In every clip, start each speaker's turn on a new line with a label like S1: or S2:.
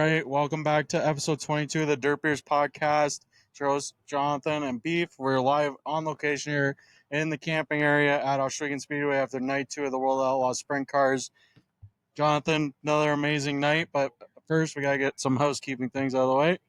S1: right, welcome back to episode 22 of the Dirt Beers podcast. It's your host, Jonathon and Beef. We're live on location here in the camping area at Ohsweken Speedway after night 2 of the World of Outlaws sprint cars. Jonathon, another amazing night, but first we got to get some housekeeping things out of the way.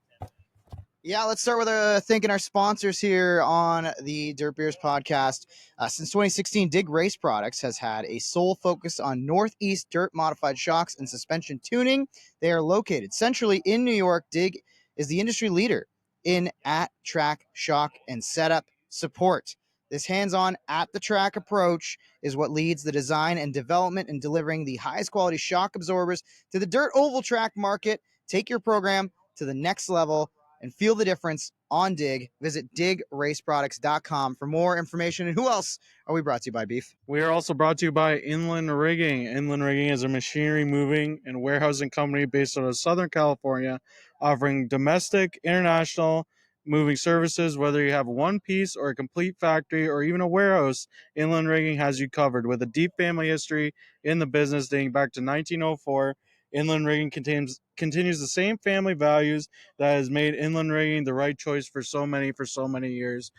S2: Yeah, let's start with thanking our sponsors here on the Dirt Beers podcast. Since 2016, Dig Race Products has had a sole focus on Northeast dirt modified shocks and suspension tuning. They are located centrally in New York. Dig is the industry leader in at-track shock and setup support. This hands-on, at-the-track approach is what leads the design and development in delivering the highest quality shock absorbers to the dirt oval track market. Take your program to the next level and feel the difference on Dig. Visit digraceproducts.com for more information. And who else are we brought to you by, Beef?
S1: We are also brought to you by Inland Rigging. Inland Rigging is a machinery moving and warehousing company based out of Southern California, offering domestic, international moving services. Whether you have one piece or a complete factory or even a warehouse, Inland Rigging has you covered. With a deep family history in the business dating back to 1904, Inland Rigging continues the same family values that has made Inland Rigging the right choice for so many years.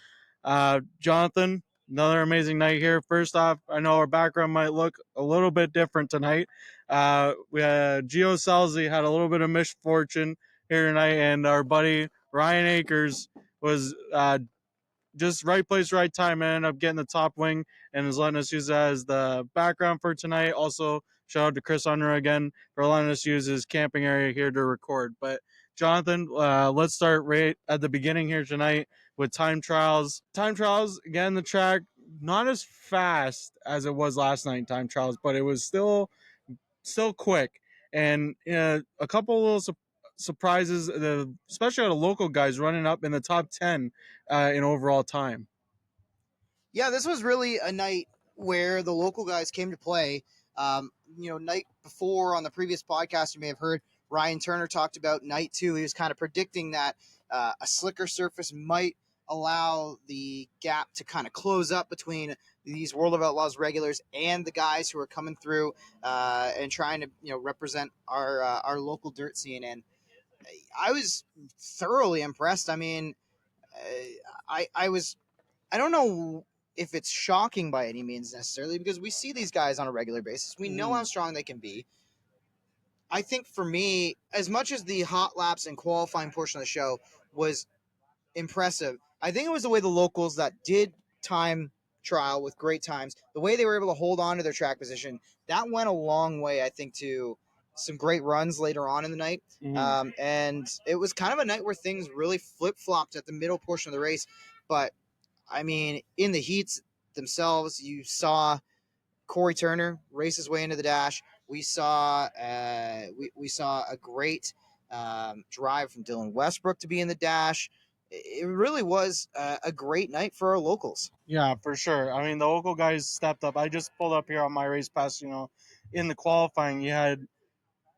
S1: Jonathon, another amazing night here. First off, I know our background might look a little bit different tonight. We had Gio Salzi had a little bit of misfortune here tonight, and our buddy Ryan Akers was just right place, right time, and ended up getting the top wing and is letting us use that as the background for tonight. Also, shout out to Chris Unruh again for letting us use his camping area here to record. But Jonathon, let's start right at the beginning here tonight with time trials. Time trials, again, the track not as fast as it was last night in time trials, but it was still quick. And a couple little surprises, especially out of local guys running up in the top 10 in overall time.
S2: Yeah, this was really a night where the local guys came to play. Night before on the previous podcast, you may have heard Ryan Turner talked about night two. He was kind of predicting that a slicker surface might allow the gap to kind of close up between these World of Outlaws regulars and the guys who are coming through and trying to represent our local dirt scene. And I was thoroughly impressed. I mean, I don't know if it's shocking by any means necessarily, because we see these guys on a regular basis. We know how strong they can be. I think for me, as much as the hot laps and qualifying portion of the show was impressive, I think it was the way the locals that did time trial with great times, the way they were able to hold on to their track position, that went a long way, I think, to some great runs later on in the night. And it was kind of a night where things really flip-flopped at the middle portion of the race. But I mean, in the heats themselves, you saw Cory Turner race his way into the dash. We saw we saw a great drive from Dylan Westbrook to be in the dash. It really was a great night for our locals.
S1: Yeah, for sure. I mean, the local guys stepped up. I just pulled up here on my race pass. In the qualifying, you had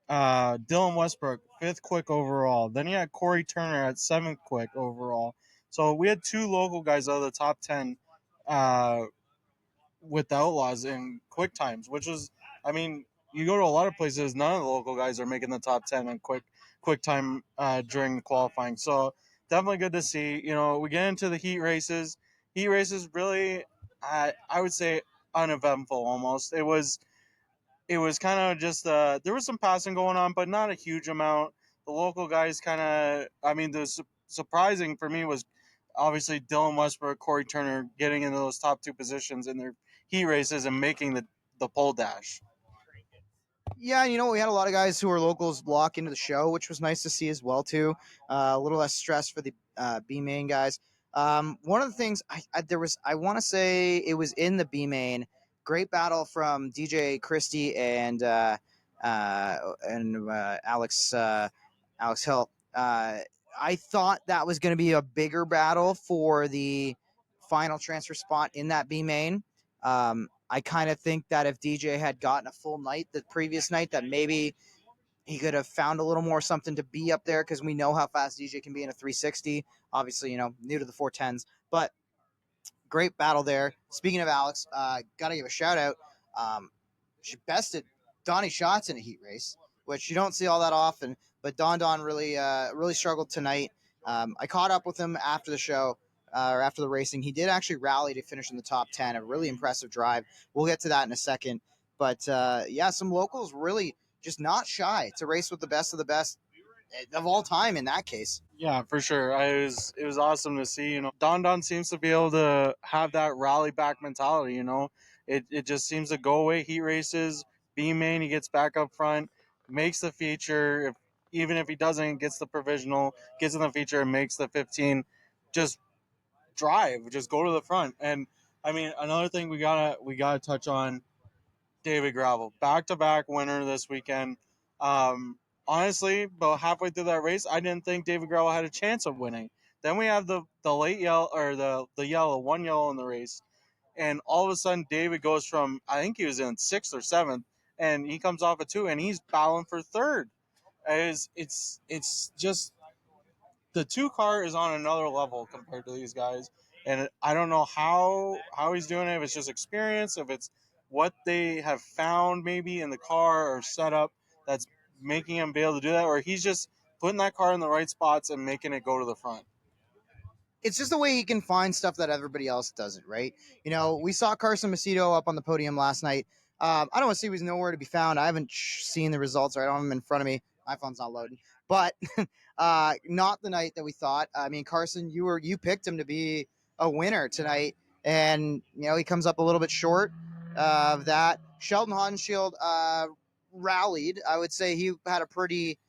S1: Dylan Westbrook, 5th quick overall. Then you had Cory Turner at 7th quick overall. So we had 2 local guys out of the top 10 with the Outlaws in quick times, which is, I mean, you go to a lot of places, none of the local guys are making the top 10 in quick time during the qualifying. So definitely good to see. We get into the heat races. Heat races really, I would say, uneventful almost. It was kind of just there was some passing going on, but not a huge amount. The local guys kind of, I mean, the surprising for me was obviously Dylan Westbrook, Cory Turner getting into those top 2 positions in their heat races and making the pole dash.
S2: Yeah, we had a lot of guys who were locals block into the show, which was nice to see as well too. A little less stress for the B main guys. One of the things I want to say it was in the B main. Great battle from DJ Christie and Alex Hill. I thought that was going to be a bigger battle for the final transfer spot in that B main. I kind of think that if DJ had gotten a full night the previous night, that maybe he could have found a little more something to be up there, because we know how fast DJ can be in a 360. Obviously, new to the 410s, but great battle there. Speaking of Alex, got to give a shout out. She bested Donny Schatz in a heat race, which you don't see all that often. But Don really struggled tonight. I caught up with him after the show. Or after the racing, he did actually rally to finish in the top 10. A really impressive drive. We'll get to that in a second. But yeah, some locals really just not shy to race with the best of the best of all time in that case.
S1: Yeah, for sure. It was awesome to see. Don seems to be able to have that rally back mentality. It just seems to go away heat races. B main, he gets back up front, makes the feature. Even if he doesn't, gets the provisional, gets in the feature, and makes the 15. Just drive, just go to the front. And I mean, another thing we gotta touch on David Gravel, back to back winner this weekend. Honestly, about halfway through that race, I didn't think David Gravel had a chance of winning. Then we have the late yellow, or the yellow, one yellow in the race, and all of a sudden David goes from, I think he was in sixth or seventh, and he comes off a two, and he's battling for third. It's just the two car is on another level compared to these guys, and I don't know how he's doing it. If it's just experience, if it's what they have found maybe in the car or setup that's making him be able to do that, or he's just putting that car in the right spots and making it go to the front.
S2: It's just the way he can find stuff that everybody else doesn't, right? We saw Carson Macedo up on the podium last night. I don't want to see he was nowhere to be found. I haven't seen the results, or I don't have them in front of me. My phone's not loading, but not the night that we thought. I mean, Carson, you picked him to be a winner tonight, and he comes up a little bit short of that. Sheldon Haudenschild rallied. I would say he had a pretty,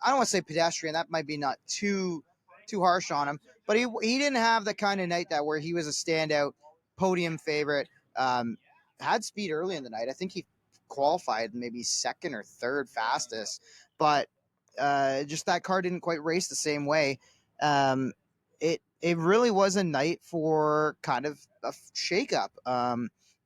S2: I don't want to say pedestrian. That might be not too harsh on him, but he didn't have the kind of night that where he was a standout podium favorite. Had speed early in the night. I think he qualified maybe second or third fastest, but just that car didn't quite race the same way. It really was a night for kind of a shakeup.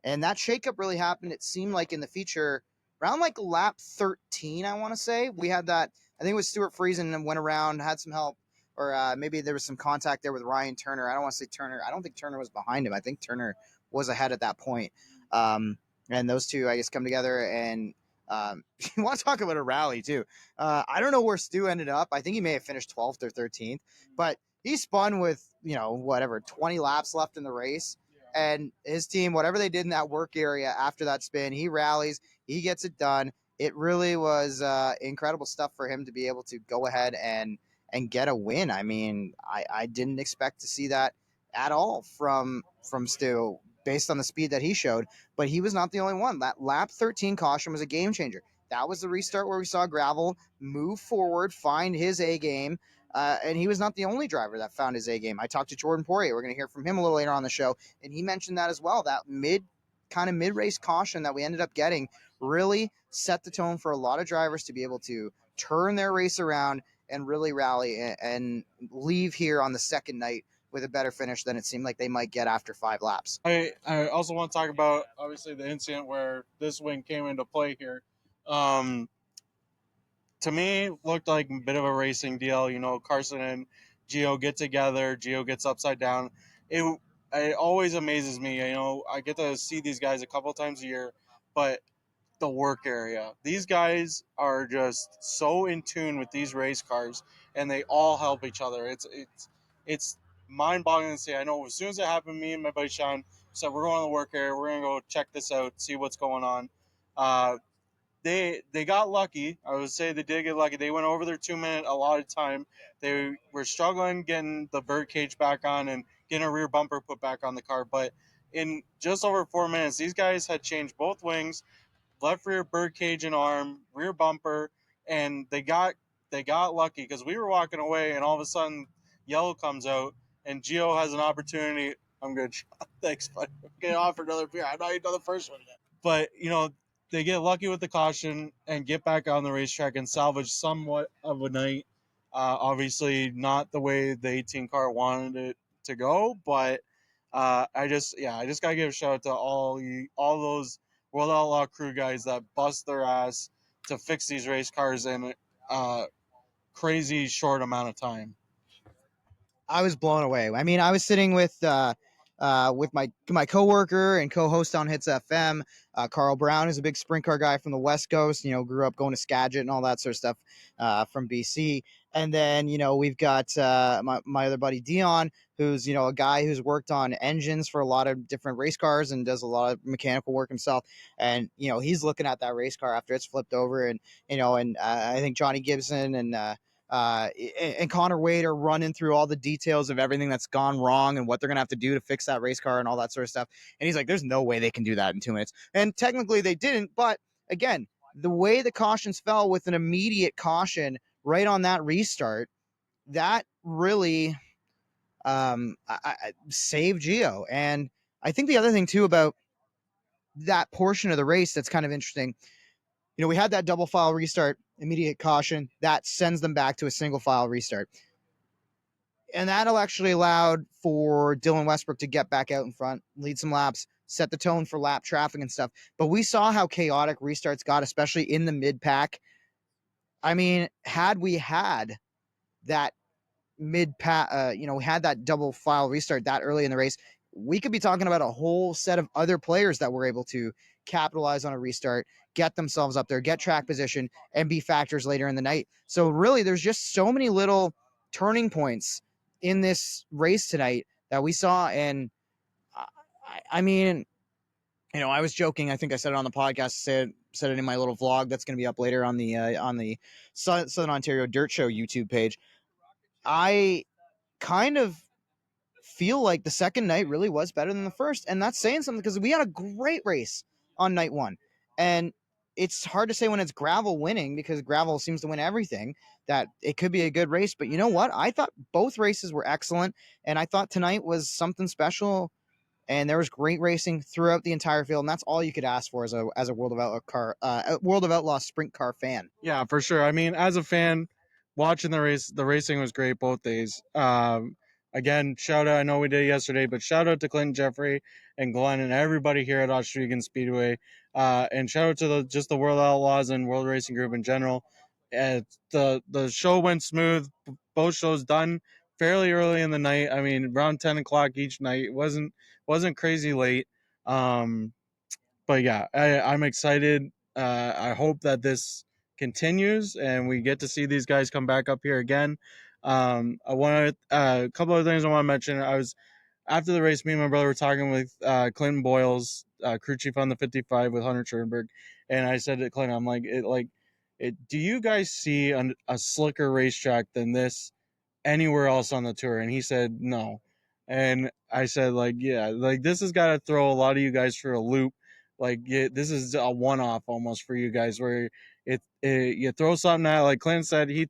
S2: And that shakeup really happened. It seemed like in the feature around like lap 13, I want to say we had that. I think it was Stuart Friesen and went around, had some help, or maybe there was some contact there with Ryan Turner. I don't want to say Turner. I don't think Turner was behind him. I think Turner was ahead at that point. And those two, I guess, come together and you want to talk about a rally too. I don't know where Stu ended up. I think he may have finished 12th or 13th, but he spun with, whatever, 20 laps left in the race. And his team, whatever they did in that work area after that spin, he rallies, he gets it done. It really was incredible stuff for him to be able to go ahead and get a win. I mean, I didn't expect to see that at all from Stu based on the speed that he showed, but he was not the only one. That lap 13 caution was a game changer. That was the restart where we saw Gravel move forward, find his A game. And he was not the only driver that found his A game. I talked to Jordan Poirier. We're going to hear from him a little later on the show, and he mentioned that as well. That mid race caution that we ended up getting really set the tone for a lot of drivers to be able to turn their race around and really rally and leave here on the second night with a better finish than it seemed like they might get after 5 laps.
S1: I also want to talk about obviously the incident where this wing came into play here. Um, to me, looked like a bit of a racing deal. Carson and Gio get together. Gio gets upside down. It always amazes me. I get to see these guys a couple times a year, but the work area, these guys are just so in tune with these race cars, and they all help each other. It's mind-boggling to see. I know as soon as it happened, me and my buddy Sean said we're going to the work area. We're gonna go check this out, see what's going on. They got lucky. I would say they did get lucky. They went over their 2 minute allotted time. They were struggling getting the bird cage back on and getting a rear bumper put back on the car. But in just over 4 minutes, these guys had changed both wings, left rear bird cage and arm, rear bumper, and they got lucky because we were walking away, and all of a sudden, yellow comes out, and Gio has an opportunity. I'm good. Thanks, buddy. Get offered another beer. I know you done the first one yet. But they get lucky with the caution and get back on the racetrack and salvage somewhat of a night. Obviously, not the way the 18 car wanted it to go, but I just gotta give a shout out to all those World Outlaw crew guys that bust their ass to fix these race cars in a crazy short amount of time.
S2: I was blown away. I mean, I was sitting with with my coworker and co-host on Hits FM, Carl Brown, is a big sprint car guy from the West Coast. Grew up going to Skagit and all that sort of stuff from BC. And then we've got my other buddy Dion, who's a guy who's worked on engines for a lot of different race cars and does a lot of mechanical work himself. And he's looking at that race car after it's flipped over, and I think Johnny Gibson and Connor Wade are running through all the details of everything that's gone wrong and what they're gonna have to do to fix that race car and all that sort of stuff. And he's like, "There's no way they can do that in 2 minutes." And technically, they didn't. But again, the way the cautions fell with an immediate caution right on that restart, that really saved Gio. And I think the other thing too about that portion of the race that's kind of interesting, we had that double file restart, immediate caution, that sends them back to a single file restart. And that'll actually allowed for Dylan Westbrook to get back out in front, lead some laps, set the tone for lap traffic and stuff. But we saw how chaotic restarts got, especially in the mid pack. I mean, had we had that mid pack, we had that double file restart that early in the race, we could be talking about a whole set of other players that were able to capitalize on a restart, get themselves up there, get track position, and be factors later in the night. So really, there's just so many little turning points in this race tonight that we saw. And I mean, I was joking. I think I said it on the podcast. Said it in my little vlog that's going to be up later on the Southern Ontario Dirt Show YouTube page. I kind of feel like the second night really was better than the first, and that's saying something because we had a great race on night one. And it's hard to say when it's gravel winning, because gravel seems to win everything, that it could be a good race. But you know what? I thought both races were excellent, and I thought tonight was something special. And there was great racing throughout the entire field, and that's all you could ask for as a World of Outlaws sprint car fan.
S1: Yeah, for sure. I mean, as a fan, watching the racing was great both days. Again, shout out. I know we did it yesterday, but shout out to Clinton, Jeffrey, and Glenn, and everybody here at Ohsweken Speedway. And shout out to just the World Outlaws and World Racing Group in general. The show went smooth. Both shows done fairly early in the night. I mean, around 10 o'clock each night. It wasn't crazy late. But yeah, I'm excited. I hope that this continues and we get to see these guys come back up here again. I want a couple of things I want to mention. I was After the race, me and my brother were talking with Clinton Boyles, crew chief on the 55 with Hunter Schoenberg, and I said to Clinton, I'm do you guys see a slicker racetrack than this anywhere else on the tour? And he said no. And I said, yeah, this has got to throw a lot of you guys for a loop. This is a one-off almost for you guys, where you throw something out. Like Clint said, he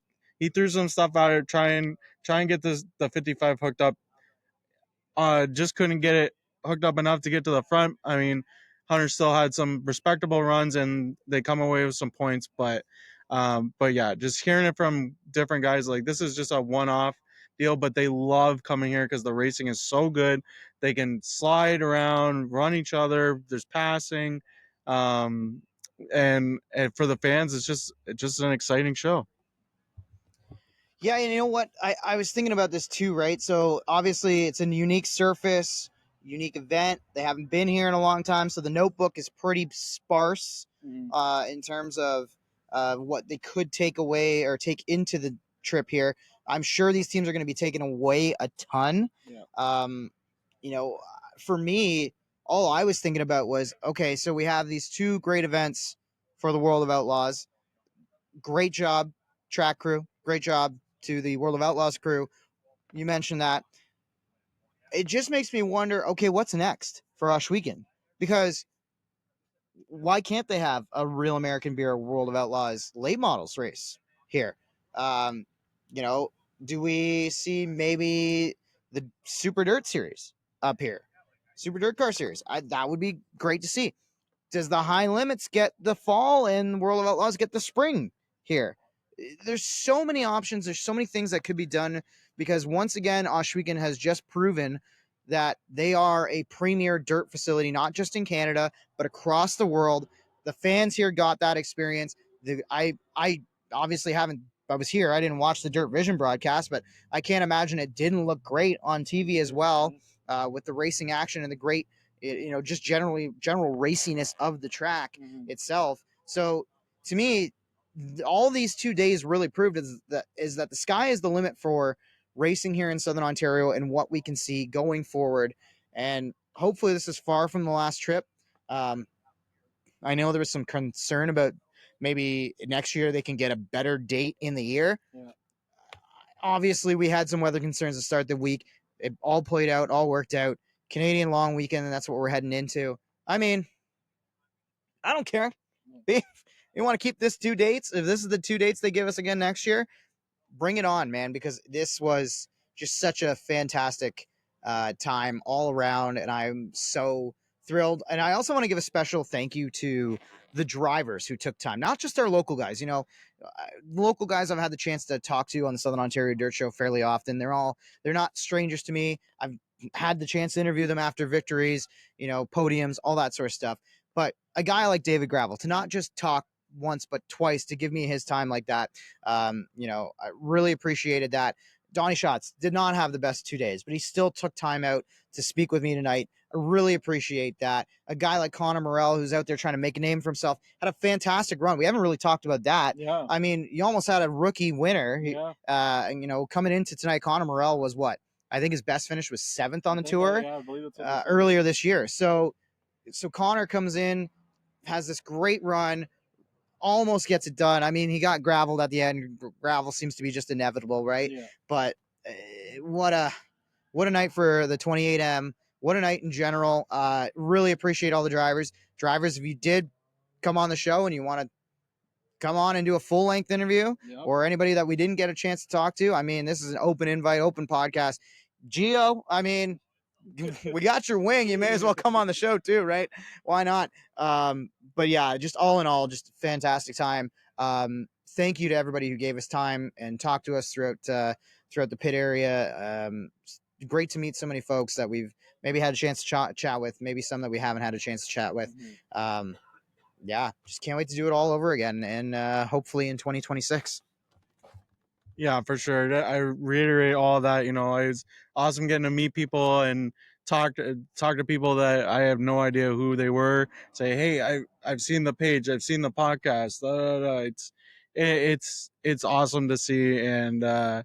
S1: threw some stuff out there, try and get the 55 hooked up. Just couldn't get it hooked up enough to get to the front. I mean, Hunter still had some respectable runs and they come away with some points, but yeah, just hearing it from different guys, this is just a one-off deal, but they love coming here because the racing is so good. They can slide around, run each other. There's passing, and for the fans, it's just an exciting show.
S2: Yeah, and you know what? I was thinking about this too, right? So obviously it's a unique surface, unique event. They haven't been here in a long time, so the notebook is pretty sparse in terms of what they could take away or take into the trip here. I'm sure these teams are going to be taking away a ton.
S1: Yeah.
S2: For me, all I was thinking about was, okay, so we have these two great events for the World of Outlaws. Great job, track crew. Great job to the World of Outlaws crew. You mentioned that. It just makes me wonder, okay, what's next for Ohsweken? Because why can't they have a Real American Beer World of Outlaws late models race here? Um, you know, do we see maybe the Super Dirt Series up here? Super Dirt Car Series. That would be great to see. Does the High Limits get the fall and World of Outlaws get the spring here? There's so many options. There's so many things that could be done, because once again, Ohsweken has just proven that they are a premier dirt facility, not just in Canada, but across the world. The fans here got that experience. I obviously haven't, I was here. I didn't watch the Dirt Vision broadcast, but I can't imagine it didn't look great on TV as well. with the racing action and the great, just general raciness of the track itself. So to me, all these 2 days really proved is that the sky is the limit for racing here in Southern Ontario and what we can see going forward. And hopefully this is far from the last trip. I know there was some concern about maybe next year they can get a better date in the year.
S1: Yeah.
S2: Obviously, we had some weather concerns to start the week. It all played out, all worked out. Canadian long weekend, and that's what we're heading into. I mean, I don't care. If you want to keep this 2 dates, if this is the 2 dates they give us again next year, bring it on, man, because this was just such a fantastic time all around, and I'm so thrilled. And I also want to give a special thank you to the drivers who took time, not just our local guys. Local guys I've had the chance to talk to on the Southern Ontario Dirt Show fairly often. They're not strangers to me. I've had the chance to interview them after victories, podiums, all that sort of stuff. But a guy like David Gravel, to not just talk once but twice, to give me his time like that, I really appreciated that. Donny Schatz did not have the best 2 days, but he still took time out to speak with me tonight. I really appreciate that. A guy like Connor Morrell, who's out there trying to make a name for himself, had a fantastic run. We haven't really talked about that.
S1: Yeah.
S2: I mean, you almost had a rookie winner.
S1: Yeah.
S2: Coming into tonight, Connor Morrell was what? I think his best finish was 7th on the tour
S1: I believe
S2: earlier this year. So Connor comes in, has this great run, almost gets it done. I mean, he got graveled at the end. Gravel seems to be just inevitable, right?
S1: Yeah.
S2: But what a night for the 28M. What a night in general. Really appreciate all the drivers. Drivers, if you did come on the show and you want to come on and do a full length interview, or anybody that we didn't get a chance to talk to, I mean, this is an open invite, open podcast. Gio, I mean, we got your wing. You may as well come on the show too, right? Why not? But yeah, just all in all, just fantastic time. Thank you to everybody who gave us time and talked to us throughout the pit area. Great to meet so many folks that we've maybe had a chance to chat with, maybe some that we haven't had a chance to chat with. Yeah, just can't wait to do it all over again, and hopefully in 2026.
S1: Yeah, for sure. I reiterate all that. It's awesome getting to meet people and talk to people that I have no idea who they were. Say, hey, I've seen the page, I've seen the podcast. Da, da, da. It's awesome to see, and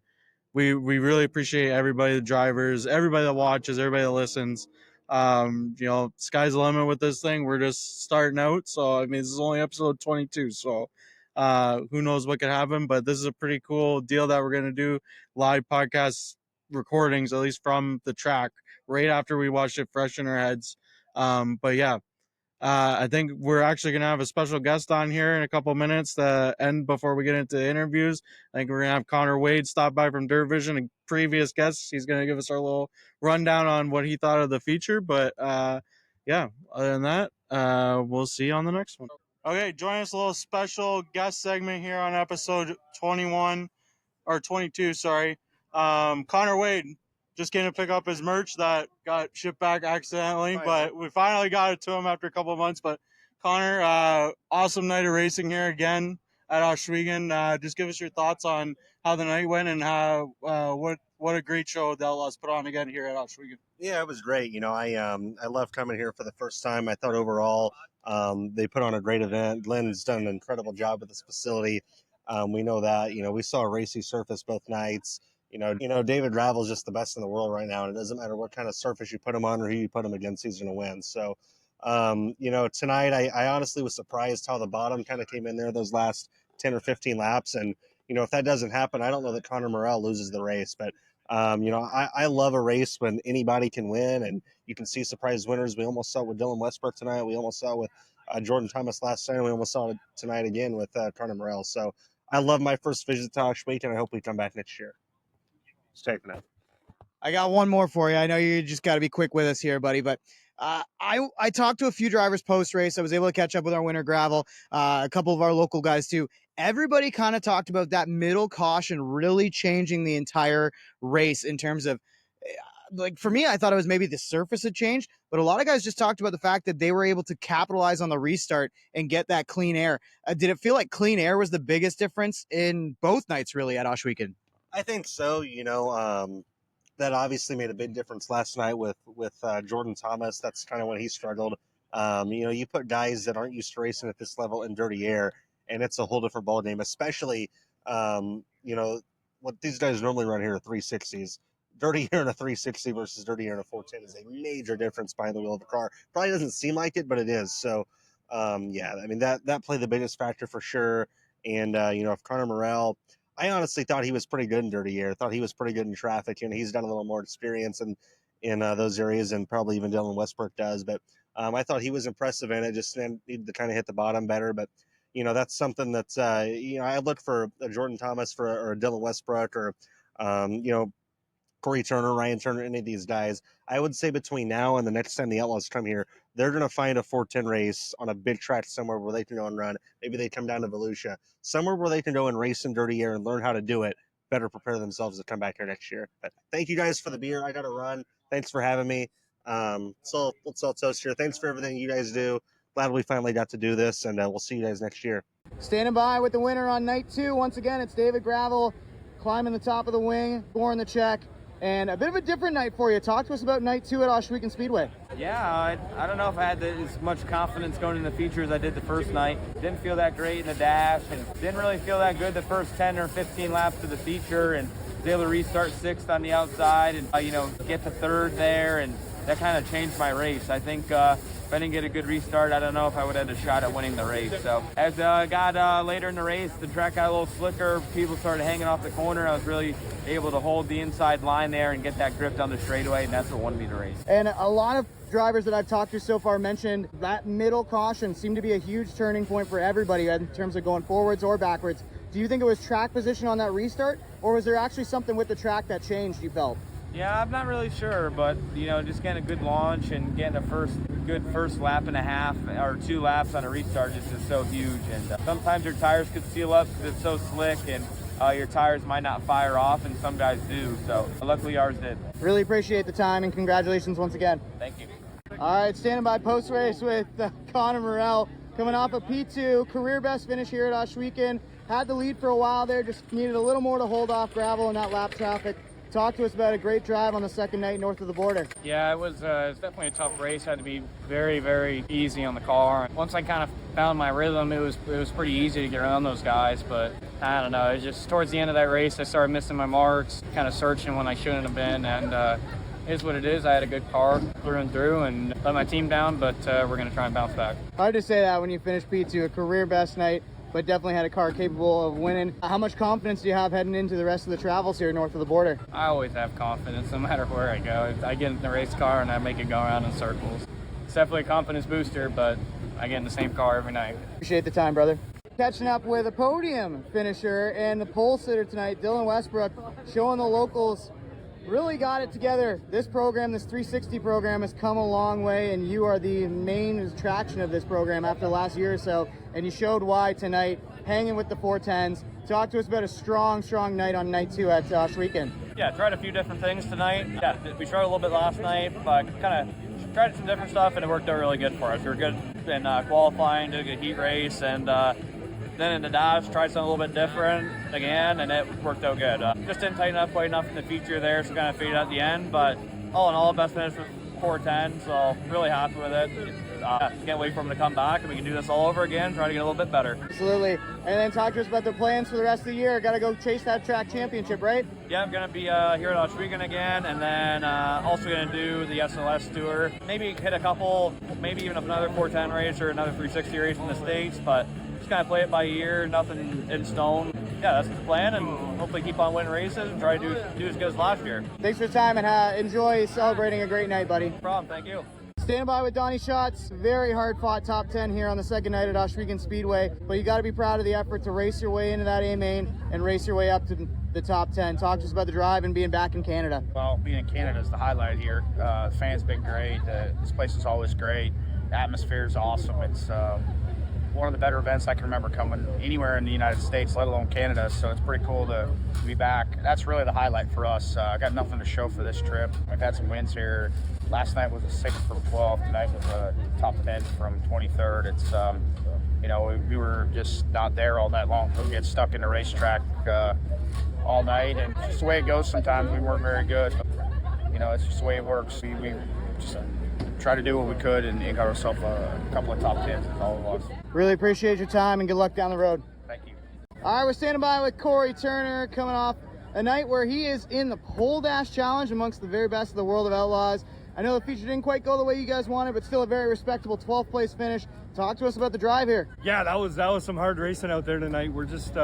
S1: we really appreciate everybody, the drivers, everybody that watches, everybody that listens. Sky's the limit with this thing. We're just starting out, so I mean, this is only episode 22, so who knows what could happen, but this is a pretty cool deal that we're going to do, live podcast recordings, at least from the track, right after we watched it fresh in our heads. But yeah, I think we're actually going to have a special guest on here in a couple minutes to end before we get into interviews. I think we're going to have Connor Wade stop by from Dirt Vision, a previous guest. He's going to give us our little rundown on what he thought of the feature. But yeah, other than that, we'll see you on the next one. Okay, join us a little special guest segment here on episode 21 or 22, sorry. Connor Wade just came to pick up his merch that got shipped back accidentally, but we finally got it to him after a couple of months. But Connor, awesome night of racing here again at Ohsweken. Just give us your thoughts on how the night went and how what a great show the Outlaws put on again here at Ohsweken.
S3: Yeah, it was great. I love coming here for the first time. I thought overall they put on a great event. Glenn's done an incredible job with this facility. We know that. We saw a racy surface both nights. David Ravel's just the best in the world right now, and it doesn't matter what kind of surface you put him on or who you put him against, he's going to win. So, tonight I honestly was surprised how the bottom kind of came in there those last 10 or 15 laps. And, if that doesn't happen, I don't know that Connor Morrell loses the race. But, I love a race when anybody can win and you can see surprise winners. We almost saw it with Dylan Westbrook tonight. We almost saw it with Jordan Thomas last night. We almost saw it tonight again with Connor Morrell. So I love my first visit to Ohsweken, and I hope we come back next year. Stay for now.
S2: I got one more for you. I know you just got to be quick with us here, buddy, but I talked to a few drivers post race. I was able to catch up with our winner Gravel, a couple of our local guys too. Everybody kind of talked about that middle caution really changing the entire race in terms of, like, for me, I thought it was maybe the surface had changed, but a lot of guys just talked about the fact that they were able to capitalize on the restart and get that clean air. Did it feel like clean air was the biggest difference in both nights really at Ohsweken?
S3: I think so. that obviously made a big difference last night with Jordan Thomas. That's kind of when he struggled. You put guys that aren't used to racing at this level in dirty air, and it's a whole different ball game. Especially, what these guys normally run here are 360s. Dirty air in a 360 versus dirty air in a 410 is a major difference behind the wheel of a car. Probably doesn't seem like it, but it is. So, that played the biggest factor for sure. And if Connor Morrell, I honestly thought he was pretty good in dirty air. Thought he was pretty good in traffic, and he's done a little more experience in those areas, and probably even Dylan Westbrook does. But I thought he was impressive in it. Just needed to kind of hit the bottom better. But that's something that's I look for a Jordan Thomas or a Dylan Westbrook or Cory Turner, Ryan Turner, any of these guys. I would say between now and the next time the Outlaws come here, they're going to find a 410 race on a big track somewhere where they can go and run. Maybe they come down to Volusia, somewhere where they can go and race in dirty air and learn how to do it, better prepare themselves to come back here next year. But thank you guys for the beer. I got to run. Thanks for having me. So let's all toast here. Thanks for everything you guys do. Glad we finally got to do this, and we'll see you guys next year.
S2: Standing by with the winner on night 2. Once again, it's David Gravel climbing the top of the wing, scoring the check. And a bit of a different night for you. Talk to us about night 2 at Ohsweken Speedway.
S4: Yeah, I don't know if I had as much confidence going in the feature as I did the first night. Didn't feel that great in the dash, and didn't really feel that good the first 10 or 15 laps of the feature, and was able to restart 6th on the outside and, get to 3rd there, and that kind of changed my race. I think if I didn't get a good restart, I don't know if I would have had a shot at winning the race. So as I got later in the race, the track got a little slicker. People started hanging off the corner. I was really able to hold the inside line there and get that grip down the straightaway, and that's what won me the race.
S2: And a lot of drivers that I've talked to so far mentioned that middle caution seemed to be a huge turning point for everybody in terms of going forwards or backwards. Do you think it was track position on that restart, or was there actually something with the track that changed, you felt?
S4: Yeah, I'm not really sure, but just getting a good launch and getting a good first lap and a half or 2 laps on a restart is just so huge. And sometimes your tires could seal up because it's so slick, and your tires might not fire off, and some guys do. So luckily ours did.
S2: Really appreciate the time, and congratulations once again.
S4: Thank you.
S2: All right, standing by post race with Connor Morrell, coming off a P2, career best finish here at Ohsweken. Had the lead for a while there, just needed a little more to hold off Gravel in that lap traffic. Talk to us about a great drive on the second night north of the border.
S5: Yeah, it was definitely a tough race. Had to be very, very easy on the car. Once I kind of found my rhythm, it was pretty easy to get around those guys. But I don't know, it just towards the end of that race, I started missing my marks, kind of searching when I shouldn't have been. And it is what it is. I had a good car through and through, and let my team down. But we're going to try and bounce back.
S2: Hard to say that when you finish P2, a career best night, but definitely had a car capable of winning. How much confidence do you have heading into the rest of the travels here north of the border?
S5: I always have confidence no matter where I go. I get in the race car and I make it go around in circles. It's definitely a confidence booster, but I get in the same car every night.
S2: Appreciate the time, brother. Catching up with a podium finisher and the pole sitter tonight, Dylan Westbrook, showing the locals really got it together. This program, this 360 program, has come a long way, and you are the main attraction of this program after the last year or so, and you showed why tonight, hanging with the 410s. Talk to us about a strong night on night 2 at Ohsweken.
S4: Yeah, tried a few different things tonight. Yeah, we struggled a little bit last night, but kind of tried some different stuff, and it worked out really good for us. We were good in qualifying, did a good heat race, and then in the dash, tried something a little bit different again, and it worked out good. Just didn't tighten up quite enough in the feature there, so kind of faded at the end, but all in all, best finish with 410, so really happy with it. Can't wait for him to come back, and we can do this all over again, try to get a little bit better.
S2: Absolutely. And then talk to us about the plans for the rest of the year. Got to go chase that track championship, right?
S4: Yeah, I'm going to be here at Ohsweken again, and then also going to do the SLS tour. Maybe hit a couple, maybe even another 410 race or another 360 race in the States, but just kind of play it by ear, nothing in stone. Yeah, that's the plan, and hopefully keep on winning races and try to do as good as last year.
S2: Thanks for your time, and enjoy celebrating a great night, buddy.
S4: No problem, thank you.
S2: Standing by with Donny Schatz. Very hard fought top 10 here on the second night at Ohsweken Speedway, but you got to be proud of the effort to race your way into that A main and race your way up to the top 10. Talk to us about the drive and being back in Canada.
S5: Well, being in Canada is the highlight here. The fans been great. This place is always great. The atmosphere is awesome. It's one of the better events I can remember coming anywhere in the United States, let alone Canada, so it's pretty cool to be back. That's really the highlight for us. I got nothing to show for this trip. We've had some wins here. Last night was a 6th from 12th. Tonight was a top 10 from 23rd. It's, we were just not there all night long. We get stuck in the racetrack all night, and just the way it goes sometimes, we weren't very good. You know, it's just the way it works. We just try to do what we could and got ourselves a couple of top 10s. That's all it was.
S2: Really appreciate your time and good luck down the road.
S5: Thank you.
S2: All right, we're standing by with Cory Turner, coming off a night where he is in the pole dash challenge amongst the very best of the World of Outlaws. I know the feature didn't quite go the way you guys wanted, but still a very respectable 12th place finish. Talk to us about the drive here.
S6: Yeah, that was some hard racing out there tonight. We're just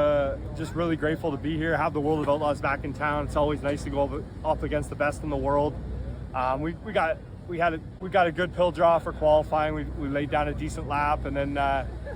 S6: really grateful to be here, have the World of Outlaws back in town. It's always nice to go up against the best in the world. We got a good pill draw for qualifying. We laid down a decent lap, and then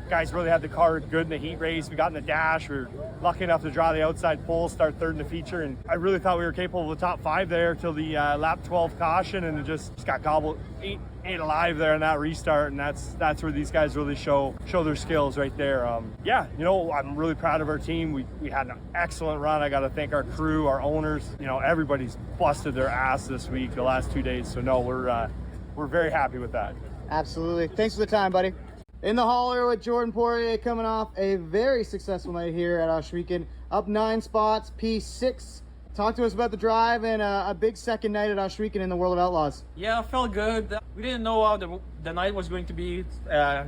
S6: guys really had the car good in the heat race. We got in the dash. We were lucky enough to draw the outside pole, start third in the feature, and I really thought we were capable of the top 5 there till the lap 12 caution, and it just got gobbled, ate alive there in that restart, and that's where these guys really show their skills right there. Yeah, you know, I'm really proud of our team. We had an excellent run. I got to thank our crew, our owners. You know, everybody's busted their ass this week, the last 2 days. So no, we're very happy with that.
S2: Absolutely. Thanks for the time, buddy. In the hauler with Jordan Poirier, coming off a very successful night here at Ohsweken, up 9 spots, P6. Talk to us about the drive and a big second night at Ohsweken in the World of Outlaws.
S7: Yeah, it felt good. We didn't know how the night was going to be,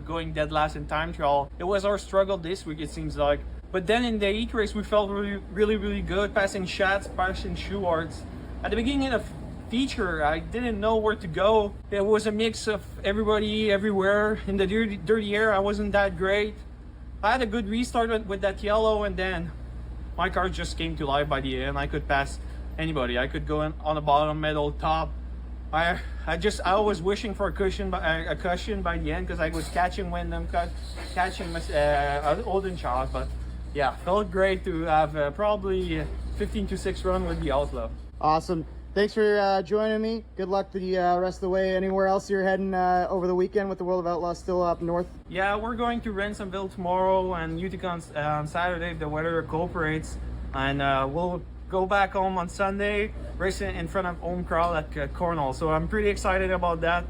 S7: going dead last in time trial. It was our struggle this week, it seems like. But then in the heat race, we felt really good, passing Schatz, passing Schwartz. At the beginning of the feature, I didn't know where to go. There was a mix of everybody everywhere. In the dirty air, I wasn't that great. I had a good restart with that yellow, and then my car just came to life by the end. I could pass anybody. I could go on the bottom, middle, top. I was wishing for a cushion by the end because I was catching Wyndham, catching Olden shot. But yeah, felt great to have probably 15-6 run with the Outlaw.
S2: Awesome. Thanks for joining me. Good luck the rest of the way. Anywhere else you're heading over the weekend with the World of Outlaws still up north?
S7: Yeah, we're going to Ransomville tomorrow and Utica on Saturday if the weather cooperates. And we'll go back home on Sunday, racing in front of home crowd at Cornwall. So I'm pretty excited about that.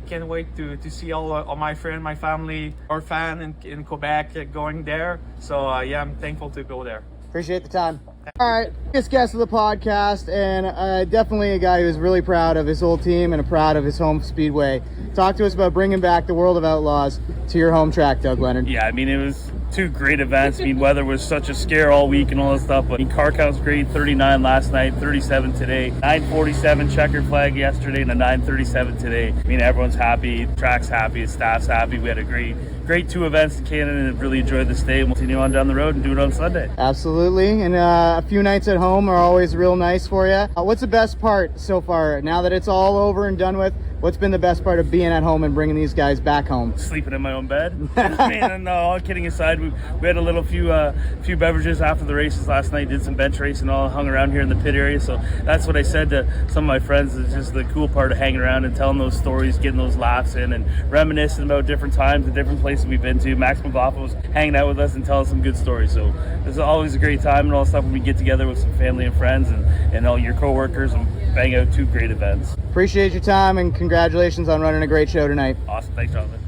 S7: Can't wait to see all my friends, my family, our fan in Quebec going there. So yeah, I'm thankful to go there.
S2: Appreciate the time. All right, biggest guest of the podcast, and definitely a guy who's really proud of his whole team and proud of his home speedway. Talk to us about bringing back the World of Outlaws to your home track, Doug Leonard.
S8: Yeah, I mean, it was 2 great events. I mean, weather was such a scare all week and all that stuff, but I mean, car count's great. 39 last night, 37 today, 947 checkered flag yesterday, and a 937 today. I mean, everyone's happy, the track's happy, the staff's happy. We had a great 2 events in Canada and really enjoyed this day. We'll continue on down the road and do it on Sunday.
S2: Absolutely, and a few nights at home are always real nice for you. What's the best part so far, now that it's all over and done with? What's been the best part of being at home and bringing these guys back home?
S8: Sleeping in my own bed. Man, no, all kidding aside, we had a few beverages after the races last night, did some bench racing, all hung around here in the pit area. So that's what I said to some of my friends, is just the cool part of hanging around and telling those stories, getting those laughs in and reminiscing about different times and different places we've been to. Max McLaughlin was hanging out with us and telling some good stories. So it's always a great time and all that stuff when we get together with some family and friends and all your coworkers and bang out 2 great events.
S2: Appreciate your time and congratulations on running a great show tonight.
S8: Awesome. Thanks, Jonathan.